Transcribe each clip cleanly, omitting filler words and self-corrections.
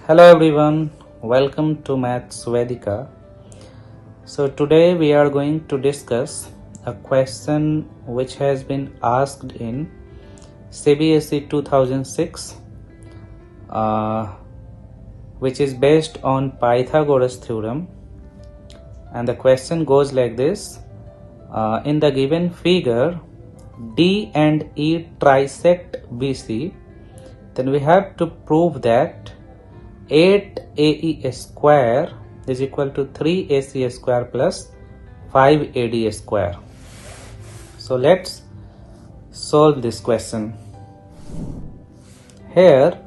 Hello everyone, welcome to MathsVedika. So today we are going to discuss a question which has been asked in CBSE 2006 which is based on Pythagoras Theorem, and the question goes like this. In the given figure, D and E trisect BC, then we have to prove that 8AE square is equal to 3AC square plus 5AD square. So let's solve this question. Here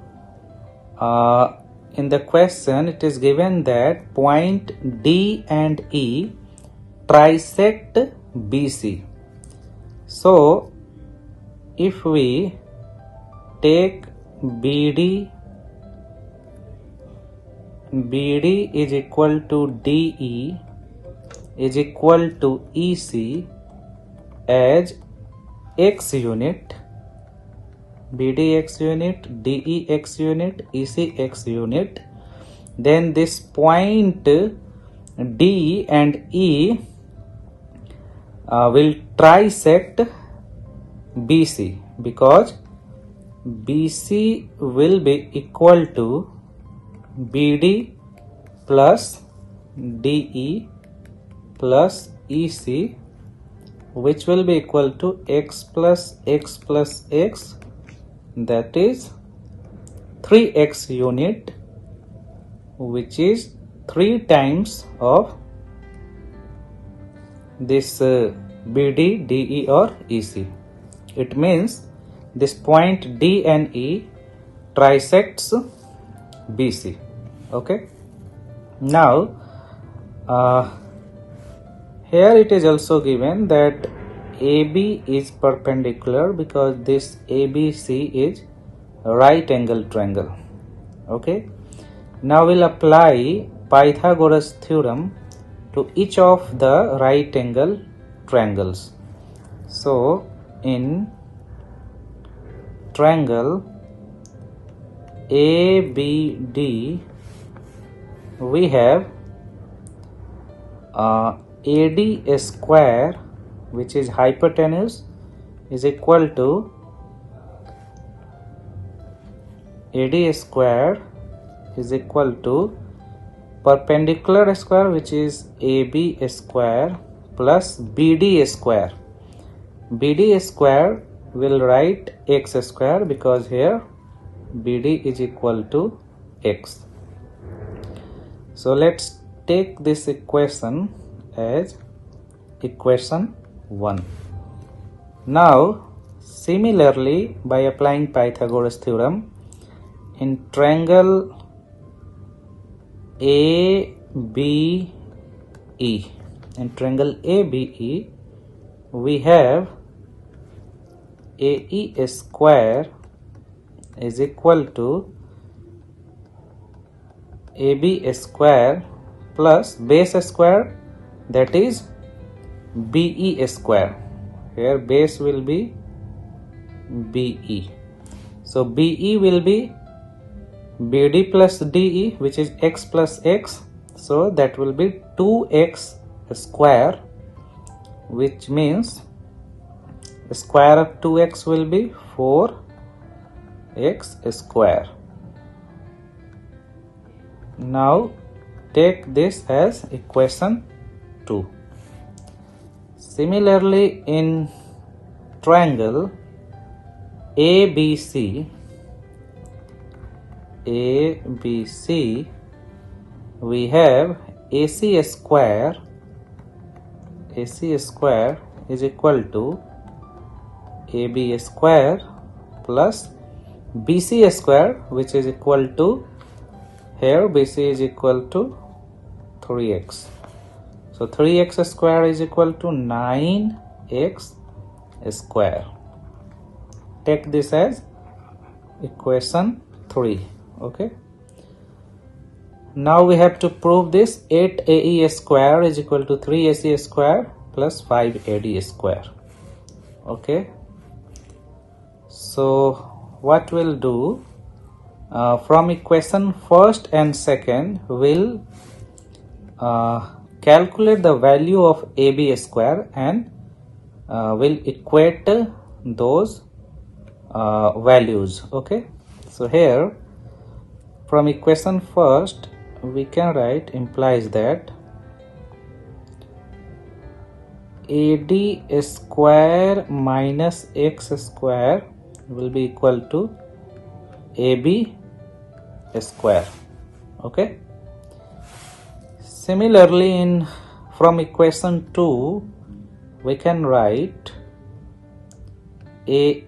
in the question it is given that point D and E trisect BC. So if we take BD is equal to DE is equal to EC as x unit, BD x unit, DE x unit, EC x unit, then this point D and E will trisect BC, because BC will be equal to BD plus DE plus EC, which will be equal to x plus x plus x, that is 3x unit, which is 3 times of this BD, DE or EC. It means this point D and E trisects BC. Okay, now here it is also given that AB is perpendicular, because this ABC is a right angle triangle. Okay, now we'll apply Pythagoras theorem to each of the right angle triangles. So in triangle ABD we have AD square, which is hypotenuse, is equal to AD square is equal to perpendicular square, which is AB square, plus BD square. BD square will write x square, because here BD is equal to x. So let's take this equation as equation 1. Now similarly, by applying Pythagoras theorem in triangle ABE, we have AE square is equal to AB square plus base square, that is BE square. Here base will be BE. So BE will be BD plus DE, which is x plus x. So that will be 2x square, which means the square of 2x will be 4x square. Now take this as equation 2. Similarly, in triangle ABC we have AC square is equal to AB square plus BC square, which is equal to, here BC is equal to 3x. So 3x square is equal to 9x square. Take this as equation 3. Okay, now we have to prove this 8AE square is equal to 3AC square plus 5AD square. Okay, so what we'll do, From equation first and second, we'll calculate the value of AB square and we'll equate those values. Okay, so here from equation first we can write implies that AD square minus x square will be equal to AB square. Okay, similarly from equation 2 we can write AE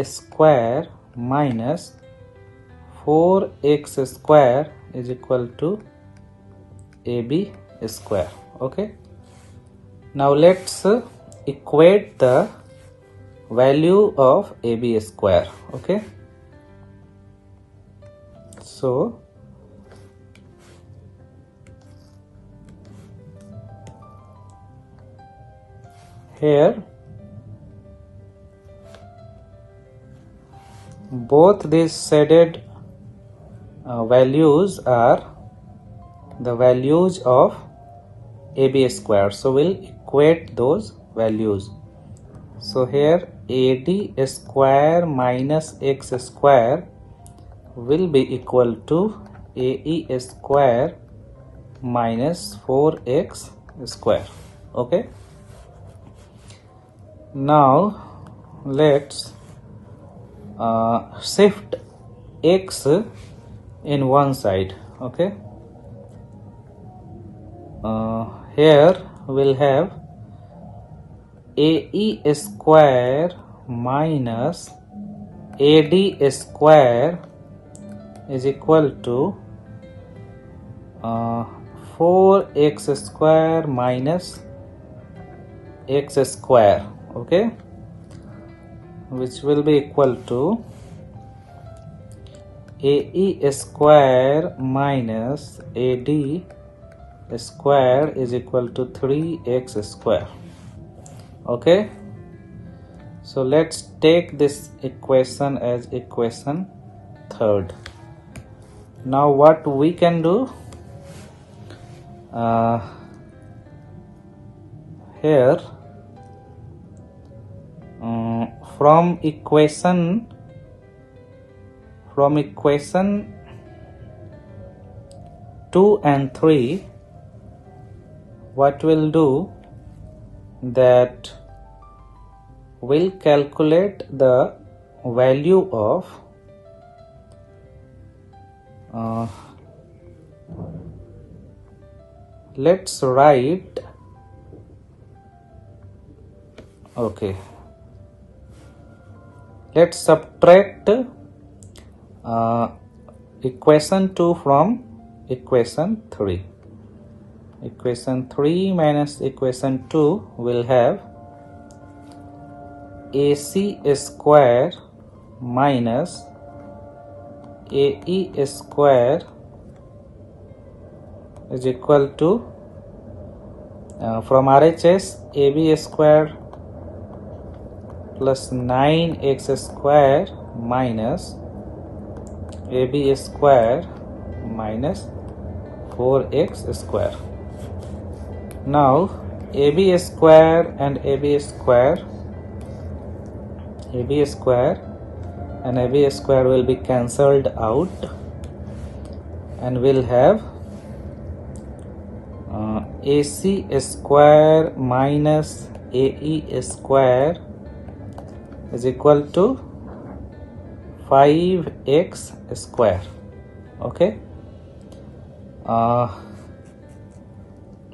square minus 4x square is equal to AB square. Okay, now let's equate the value of AB square. Okay, so here both these shaded values are the values of AB square, so we'll equate those values. So here AD square minus x square will be equal to AE square minus 4x square. Okay, now let's shift x in one side. Okay, here we'll have AE square minus AD square is equal to 4x square minus x square. Okay, which will be equal to AE square minus AD square is equal to 3x square. Okay, so let's take this equation as equation third. Now what we can do, here from equation 2 and 3, what we'll do that we'll calculate the value of let's write, okay, let's subtract equation 2 from equation 3. Equation 3 minus equation 2 will have AC square minus AE square is equal to from RHS AB square plus 9x square minus AB square minus 4x square. Now AB square and AB square will be cancelled out and we'll have AC square minus AE square is equal to 5x square. Okay,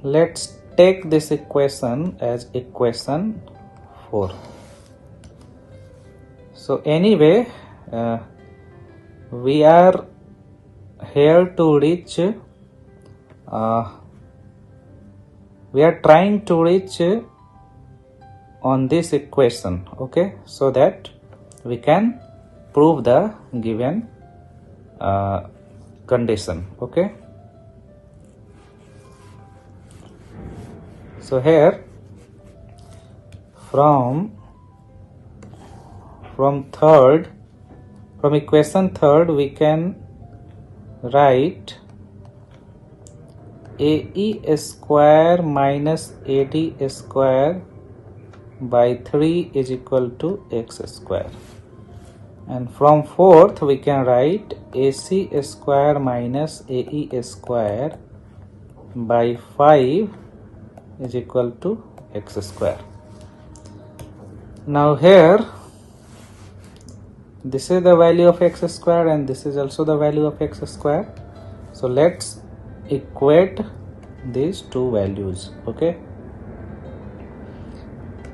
let's take this equation as equation 4. So anyway, we are here to reach we are trying to reach on this equation. Okay, so that we can prove the given condition. Okay, so here from third From equation third, we can write AE square minus AD square by 3 is equal to x square. And from fourth, we can write AC square minus AE square by 5 is equal to x square. Now here, this is the value of x square and this is also the value of x square. So let's equate these two values. Okay,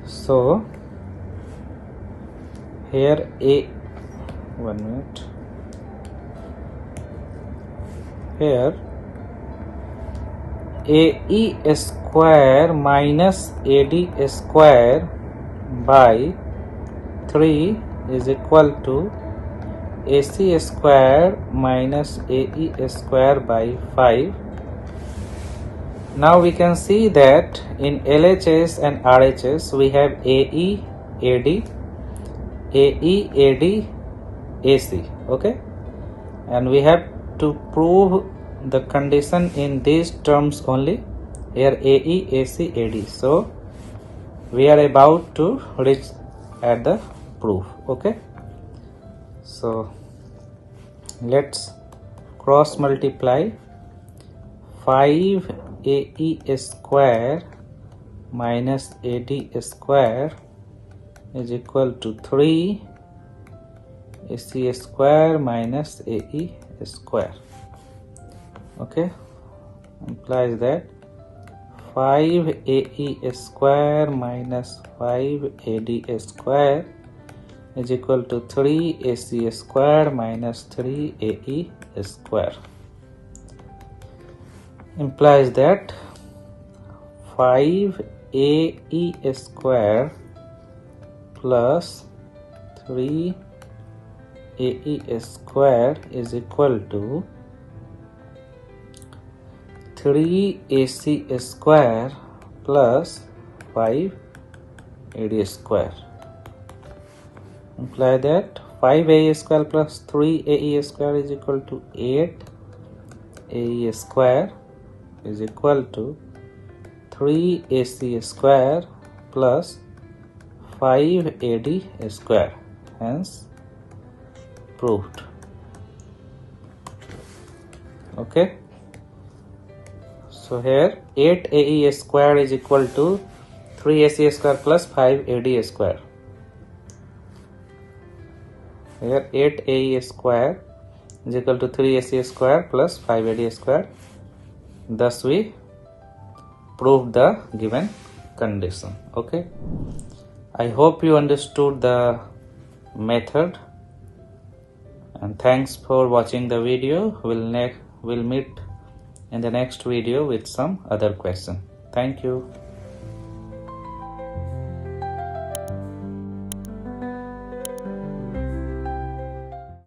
so here here AE square minus AD square by 3 is equal to AC square minus AE square by 5. Now we can see that in LHS and RHS we have AE, AD, AE, AD, AC. Okay, and we have to prove the condition in these terms only. Here AE, AC, AD. So we are about to reach at the proof. Okay, so let's cross multiply 5 AE square minus AD square is equal to 3 AC square minus AE square. Okay, implies that 5 AE square minus 5 AD square is equal to 3 AC square minus 3 AE square. Implies that 5 AE square plus 3 AE square is equal to 3 AC square plus 5 AD square. Imply that 5 AE square plus 3 AE square is equal to 8 AE square is equal to 3 AC square plus 5 AD square. Hence proved. Okay, so here 8 AE square is equal to 3 AC square plus 5 AD square. Here 8 AE square is equal to 3 AC square plus 5 AD square. Thus we proved the given condition. Okay, I hope you understood the method, and thanks for watching the video. We'll meet in the next video with some other question. Thank you.